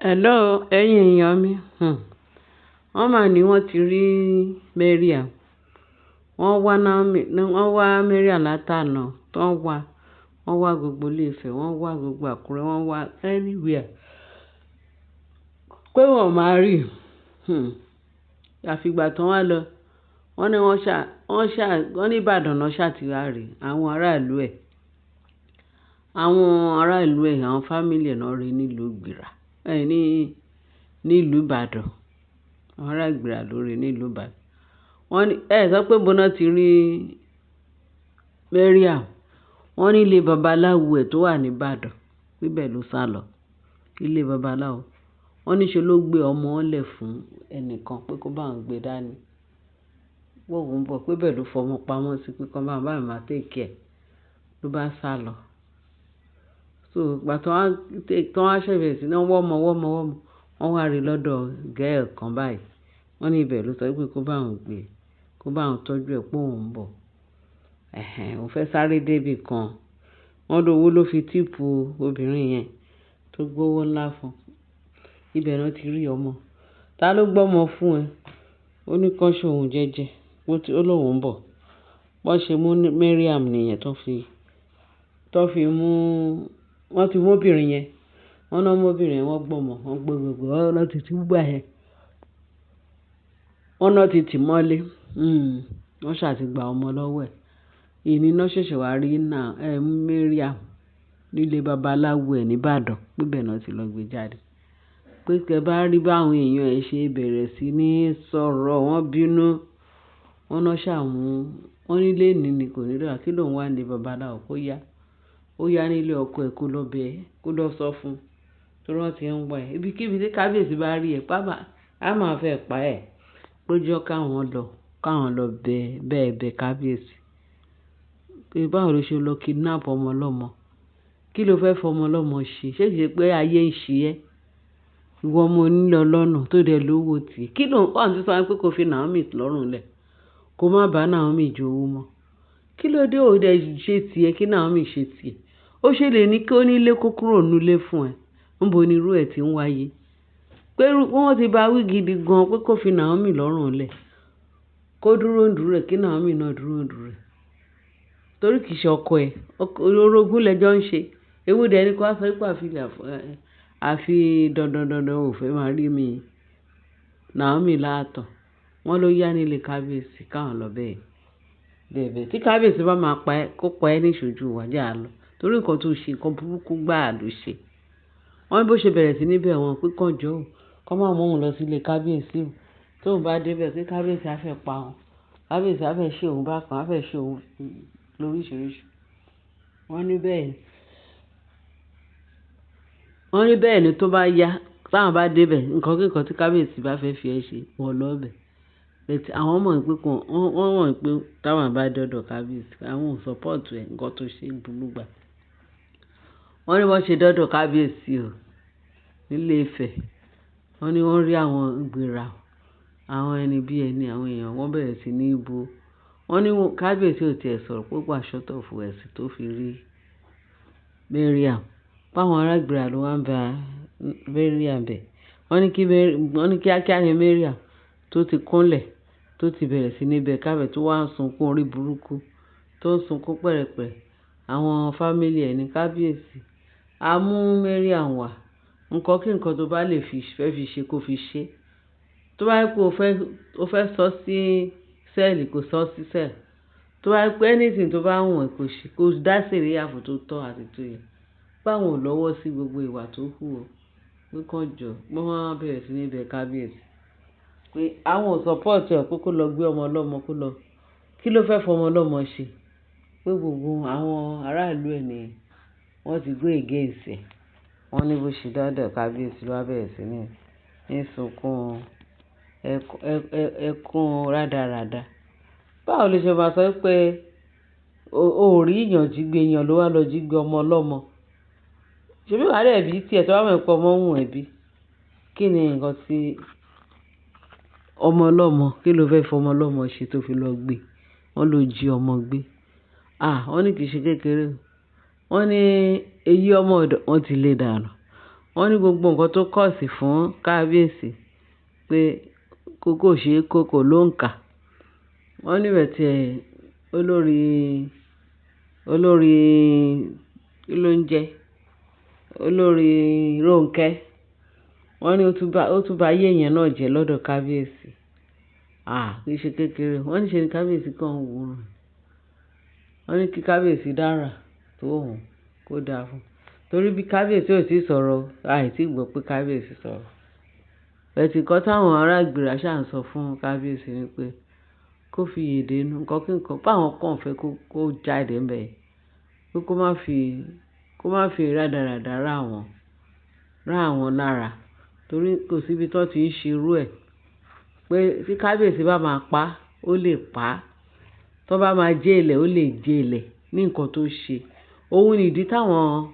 Hello, ẹ̀yin èèyàn mi. Wọ́n mà ní wọ́n ti rí Mariam. Wọ́n wá Mariam látànà. Wọ́n wá gbogbo Ilé-Ifẹ̀, wọ́n wá gbogbo Àkúrẹ́, wọ́n wá anywhere. Pé wọ́n máa rí. Àfìgbà tán wá lọ. Wọ́n ní Ìbàdàn náà ṣàtìwá rí àwọn aráàlú ẹ̀. Àwọn fámílì ẹ̀ náà rí nílùú Ìgbìrà. Nílùú Ìbàdàn. Àwọn ará Ìgbìrà ló rí nílùú Ìbàdàn. Wọ́n ní sọ pé bọ́nà ti rí Mariam. Wọ́n ní ilé babaláwo ẹ̀ tó wà ní Ìbàdàn. Níbẹ̀ ló sá lọ. Ilé babaláwo. Wọ́n ní ṣe ló gbé ọmọ ọ̀lẹ̀ fún ẹnìkan pé kó bá òun gbé dání. Wọ́n ń bọ̀ pé bẹ́ẹ̀ ló fọmọ pamọ́ sí pé kó bá máa take care. Ló bá sá lọ. So ìgbà tó wá ṣẹ̀bẹ̀ sí náà wọ́n wá rí lọ́dọ̀ girl kan báyìí. Wọ́n ní ibẹ̀ ló sọ pé kó bá òun gbé, kó bá òun tọ́jú ẹ̀ pé òun ń bọ̀. Òun fẹ́ sáré débì kan. Wọ́n lówó ló fi tíìpù obìnrin yẹn tó gbówó ńlá fún. Ibẹ̀ náà ti rí ọmọ. Ta ló gbọ́mọ fún ẹ? Ó ní kán ṣe òun jẹ́jẹ́. Ó lóun ń bọ̀. Wọ́n ṣe mú Mariam nìyẹn wọ́n ti mú obìnrin yẹn. Wọ́n náà mú obìnrin yẹn, wọ́n gbọ́mọ, wọ́n gbé gbogbo. Wọ́n náà ti tì gbà yẹn. Wọ́n náà ti tì mọ́lé. Wọ́n ṣàti gba ọmọ lọ́wọ́ ẹ̀. Ìní náà ṣẹ̀ṣẹ̀ wá rí Mariam nílé babaláwo ẹ̀ ní Ìbàdàn. Níbẹ̀ náà ti lọ gbé jáde. Pé kẹ́ bá rí báwọn èèyàn ẹ̀ ṣe bẹ̀rẹ̀ sí ní sọ̀rọ̀, wọ́n bínú. Wọ́n náà wọ́n nílé ní kò ní rà. Kí lòun wá ní babaláwo kó yá. Ó yá nílé ọkọ ẹ̀ kó lọ bẹ̀ ẹ́, kó lọ sọ fún un. Torí wọ́n ti ń wá ẹ̀. Ibikíbi tí kábíyèsí bá rí ẹ̀, á máa fẹ́ pa ẹ̀. Péjọ káwọn lọ bẹ̀ kábíyèsí. Pé báwo ló ṣe lọ kidnap ọmọ ọlọ́mọ? Kí ló fẹ́ fọmọ ọlọ́mọ ṣe? Ṣé kìí ṣe pé ayé ń ṣe ẹ́? Ìwọ ọmọ onílọ lọ́nà tó dẹ̀ lówó tì. Kí ló ń kọ́ àti sọ pé kò fi Naomi lọ́rùn lẹ̀? Kó má bá Naomi jowú mọ́. Kí ló dé ó dẹ̀ ṣe tiẹ̀ kí Naomi ṣe tiẹ̀? Ó ṣe lè ní kí ó nílé kó kúrò nílé fún ẹ. Níbo ni irú ẹ̀ ti ń wáyé? Pé wọ́n ti bá wí gidi gan pé kó fi Naomi lọ́rùn lẹ̀. Kó dúró ẹ̀ kí Naomi náà dúró ẹ̀. Torí kìí ṣe ọkọ ẹ̀. Orogún lẹjọ́ ń ṣe. Ewu dẹ̀ ni kó wá sọ pé àfi dandan ò fẹ́ máa rí mi. Naomi láàtọ̀. Wọ́n ló yá nílé kábíyèsí káwọn lọ bẹ́ẹ̀. Tí kábíyèsí bá máa pa ẹ́, kó pa ẹ́ ní ìṣojú wájà lọ. Torí nǹkan tó ṣe, nǹkan burúkú gbáà ló ṣe. Wọ́n bó ṣe bẹ̀rẹ̀ sí níbẹ̀ wọ́n pé kàn jọ́ ò. Kọ́ máa mú òun lọ sílé kábíyèsí o. Tóun bá débẹ̀ pé kábíyèsí á fẹ́ pa òun. Kábíyèsí á fẹ́ ṣe òun bákan, á fẹ́ ṣe òun lóríṣiríṣi. Wọ́n ní bẹ́ẹ̀ ni tó bá yá, táwọn bá débẹ̀, nǹkan kíkan tí kábíyèsí bá fẹ́ fi ẹ́ ṣe, wọ́n lọ bẹ̀. Àwọn mọ̀ pé táwọn bá dọ́dọ̀ kábíyèsí, àwọn ò support ẹ̀ nǹkan tó ṣe burú gbà. Wọ́n ní wọ́n ṣe dọ́dọ̀ kábíyèsí o nílé Ifẹ̀. Wọ́n ní wọ́n rí àwọn Ìgbìrà, àwọn ẹni bí ẹni, àwọn èèyàn wọ́n bẹ̀rẹ̀ sí ní bú. Wọ́n ní kábíyèsí ò tiẹ̀ sọ̀rọ̀ pé wà short of words tó fi rí Mariam. Báwọn ará Ìgbìrà ló wá ń ba Mariam bẹ̀. Wọ́n ní kíákíá ni Mariam tó ti kúnlẹ̀ tó ti bẹ̀rẹ̀ sí níbẹ̀ kábíyèsí tó wá ń sunkún orí burúkú tó ń sunkún pẹ̀rẹ̀pẹ̀rẹ̀. Àwọn fámílì ẹ̀ ní kábíyèsí. A mú Mariam wá. Nǹkan kí nǹkan tó bá lè fẹ́ fi ṣe kó fi ṣe. Tó bá yẹ pé o fẹ́ sọ sí sẹ́ẹ̀lì kó sọ sí sẹ́ẹ̀lì. Tó bá yẹ pé anything tó bá wùn ẹ́ kó dá sẹ̀ríyà fún tó tọ́ àti tó yẹ. Báwọn ò lọ́wọ́ sí gbogbo ìwà tó hù o. Pé kàn jọ wọ́n máa bẹ̀rẹ̀ sí níbẹ̀ kábíyèsí. Pé àwọn ò support ẹ̀ pé kó lọ gbé ọmọ ọlọ́mọ kó lọ. Kí ló fẹ́ fọmọ ọlọ́mọ ṣe? Pé gbogbo àwọn aráàlú ẹ̀ ni wọ́n ti gbé against ẹ̀. Wọ́n ní bó ṣe dọ́dọ̀ kábíyèsí ló wá bẹ̀rẹ̀ sí ní sunkún ẹkún rádaràda. Báwo ló ṣe máa sọ pé o ò rí èèyàn jí gbé èèyàn ló wá lọ jí gbé ọmọ ọlọ́mọ? Ṣebí wàá dẹ̀ bí tiẹ̀ tó bá mọ̀ pé ọmọ wùn ẹ́ bí? Kí ni nǹkan tí ọmọ ọlọ́mọ, kí ló fẹ́ fọmọ ọlọ́mọ ṣe tó fi lọ gbé? Wọ́n ló jí ọmọ gbé. Wọ́n ní kì í ṣe kékeré o. Wọ́n ní èyí ọmọ ọ̀dọ̀ wọ́n ti lé dànù. wọ́n ní gbogbo nǹkan tó kọ̀sì fún kábíyèsí pé kò ṣeé kó ló ń kà. Wọ́n níbẹ̀ tí olórí kí ló ń jẹ́ olórí Rónkẹ́, wọ́n ní ó tún bá ayé èèyàn náà jẹ́ lọ́dọ̀ kábíyèsí. Kì í ṣe kékeré, wọ́n ní ṣe ni kábíyèsí kan ń wòran. Wọ́n ní kí kábíyèsí dára tó òun kó dáa fún. Torí bí kábíyèsí ò tí sọ̀rọ̀, àìtí gbọ́ pé kábíyèsí sọ̀rọ̀. Ẹ̀tì kan táwọn ará Ìgbìrà ṣáà ń sọ fún kábíyèsí ni pé kó fi yèdè nú nǹkan kí nǹkan báwọn kàn fẹ́ kó jáde ń bẹ̀. Pé kó má fi rádaràdà rá àwọn lára. Torí kò síbi tó ti ń ṣerú ẹ̀. Pé tí kábíyèsí bá máa pa, ó lè pa á. Tó bá máa jélẹ̀, ó lè jélẹ̀ ní nǹkan tó ṣe. Òun nìdí táwọn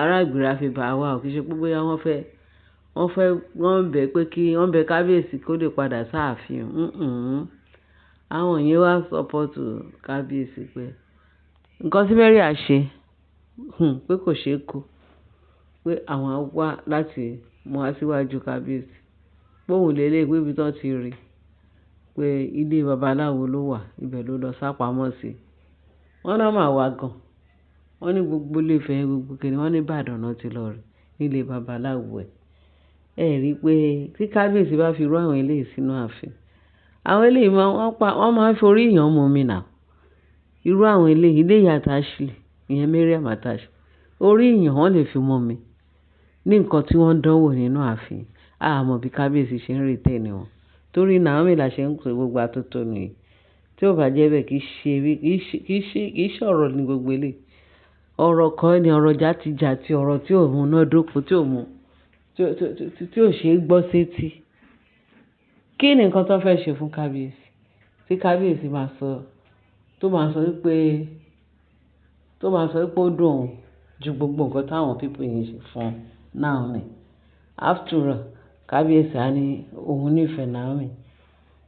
ará Ìgbìrà fi bà wá ò kì í ṣe pé bóyá wọ́n bẹ̀ kábíyèsí kó lè padà sáàfin. Àwọn yẹn wá sọ́pọ̀tù kábíyèsí pé nǹkan tí Maria ṣe pé kò ṣeé kó, pé àwọn wá láti mú wá síwájú kábíyèsí. Pé òun lélẹ̀ pé ibi tó ti rí pé ilé babaláwo ló wà, ibẹ̀ ló lọ sápamọ́ sí. Wọ́n náà máa wá gan. Wọ́n ní gbogbo ilé Ifẹ̀ gbogbo kìíní, wọ́n ní Ìbàdàn náà ti lọ rí nílé babaláwo ẹ̀. Ẹ rí i pé tí kábíyèsí bá fi rú àwọn eléyìí sínú ààfin, àwọn eléyìí wọ́n máa ń forí èèyàn mú mi nà. Irú àwọn eléyìí, ilé ìyá Ashley, ìyẹn Mariam àti Ashley, orí èèyàn wọ́n lè fi mú mi ní nǹkan tí wọ́n dánwò nínú ààfin. Àmọ́ bí kábíyèsí ṣe ń retain wọn. Torí Naomi la ṣe ń pè gbogbo atótónu yìí. Tí ò bá jẹ́ bẹ́ẹ̀ kì í ṣe ọ̀rọ̀ ní gbogbo eléyìí. Ọ̀rọ̀ kan ni ọ̀rọ̀ játijàti, ọ̀rọ̀ tí ò múnádóko, tí ò ṣe é gbọ́ sétí. Kí ni nǹkan tó fẹ́ ṣe fún kábíyèsí? Tí kábíyèsí máa sọ wípé ó dùn òun ju gbogbo nǹkan táwọn people yìí ṣe fún Naomi. After all, kábíyèsí á ní òun nífẹ̀ẹ́ Naomi.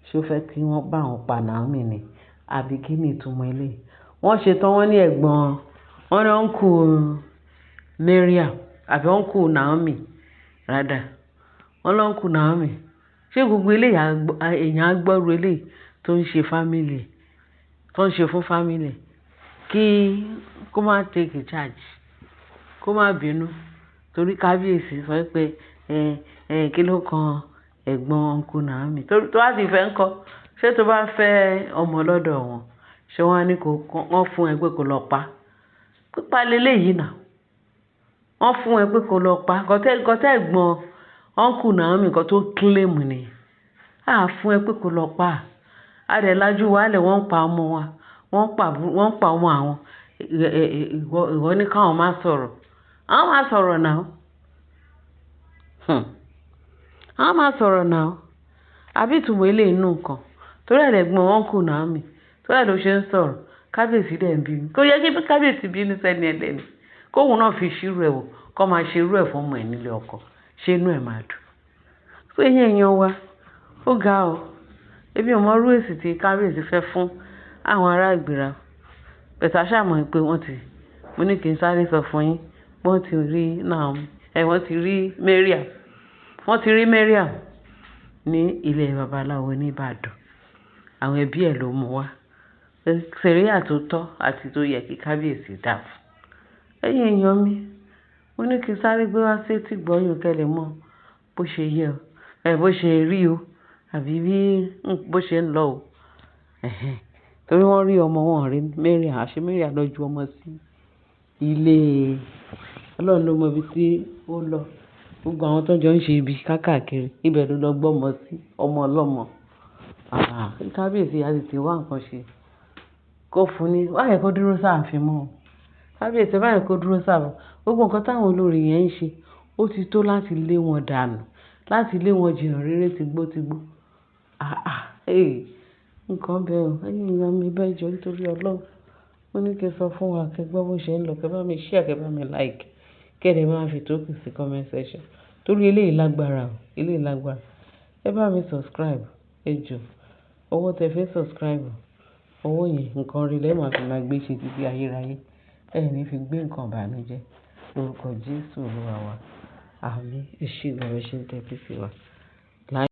Ṣé ó fẹ́ kí wọ́n bá òun pa Naomi ni? Àbí kí ni ìtumọ̀ eléyìí? Wọ́n ṣe tán, wọ́n ní ẹ̀gbọ́n, wọ́n ní uncle Mariam àbí uncle Naomi rádà. Wọ́n ní uncle Naomi. Ṣé gbogbo eléyìí èèyàn á gbọ́rú eléyìí tó ń ṣe family, tó ń ṣe fún family kí kó má take charge, kó má bínú. Torí kábíyèsí sọ pé kí ló kan ẹ̀gbọ́n uncle Naomi. Tó bá ti fẹ́ ń kọ́, ṣé tó bá fẹ́ ọmọ lọ́dọ̀ wọn, ṣé wọ́n á ní wọ́n fún ẹ pé kó lọ pa? Pípa leléyìí náà. Wọ́n fún ẹ pé kó lọ pa. Gọ́tẹ́ ẹ̀gbọ́n uncle Naomi kan tó claim ni. Fún ẹ pé kó lọ pa. Adẹ̀lájú wálẹ̀ wọ́n ń pa ọmọ wa. Wọ́n ń pa ọmọ àwọn. Ìwọ ní káwọn má sọ̀rọ̀. Àwọn má sọ̀rọ̀ náà. Àwọn má sọ̀rọ̀ náà. Àbí ìtumọ̀ eléyìí nù nǹkan. Torí ẹ̀gbọ́n uncle Naomi. Torí ẹ̀ ló ṣe ń sọ̀rọ̀. Kábíyèsí dẹ̀ ń bínú. Kó yẹ kí kábíyèsí bínú sẹ́ni ẹlẹ́ni. Kóhun náà fi ṣírú ẹ̀ wò. Kó máa ṣe irú ẹ̀ fún ọmọ ẹ̀ nílé ọkọ. Ṣé inú ẹ̀ máa dùn? Pé èèyàn wa, ó ga o. Èmi ò mọ irú èsì tí kábíyèsí fẹ́ fún àwọn ará Ìgbìrà. Bẹ̀tà ṣàmọ̀ pé mo ní kí n sáré sọ fún yín. Wọ́n ti rí Naomi. Wọ́n ti rí Mariam. Wọ́n ti rí Mariam ní ilé babaláwo ní Ìbàdàn. Àwọn ẹbí ẹ̀ ló mú wá. Sẹ̀ríà tó tọ́ àti tó yẹ kí kábíyèsí dà fún. Èèyàn mi, mo ní kí n sáré gbé wá sí etí gbọ́yìn kẹ́lẹ̀ mọ́ bó ṣe yẹ o. Bó ṣe rí o. Àbí bó ṣe ń lọ o. Torí wọ́n rí ọmọ wọn rí Mariam. Àṣé Mariam lọ ju ọmọ sí ilé. Ọlọ́run ló mọ ibi tí ó lọ. Gbogbo àwọn tó jọ ń ṣe ibi káàkiri. Ibẹ̀ ló lọ gbọ́mọ sí ọmọ ọlọ́mọ. Kábíyèsí á ti wá nǹkan ṣe. Kó fún ní. Báyìí kó dúró sáàfin mọ́. Kábíyèsí báyìí kó dúró sáàfin. Gbogbo nǹkan táwọn olórí yẹn ń ṣe, ó ti tó láti lé wọn dànù. Láti lé wọn jìnnà rere tìgbó. Nǹkan bẹ́ẹ̀ o. Èèyàn mi bẹ́ẹ̀ jọ nítorí Ọlọ́run. Mo ní kí n sọ fún wa kẹ́ gbọ́ bó ṣe ń lọ. Kẹ́ bá mi share, kẹ́ bá mi like. Kẹ́dẹ̀ máa fi tó kù sí comment section. Torí eléyìí lágbára o. Eléyìí lágbára. Ẹ bá mi subscribe. Ẹ jọ̀ọ́. Owó tẹ fẹ́ subscribe. Owó yẹn nǹkan rí lẹ́ẹ̀ máa fi máa gbé ṣe títí ayérayé. Ẹ ní fi gbé nǹkan ìbànújẹ́. Lórúkọ Jésù Olúwa wa. Àmín. Ẹ ṣé gan-an bí ẹ ṣe ń tẹ́tí sí wa.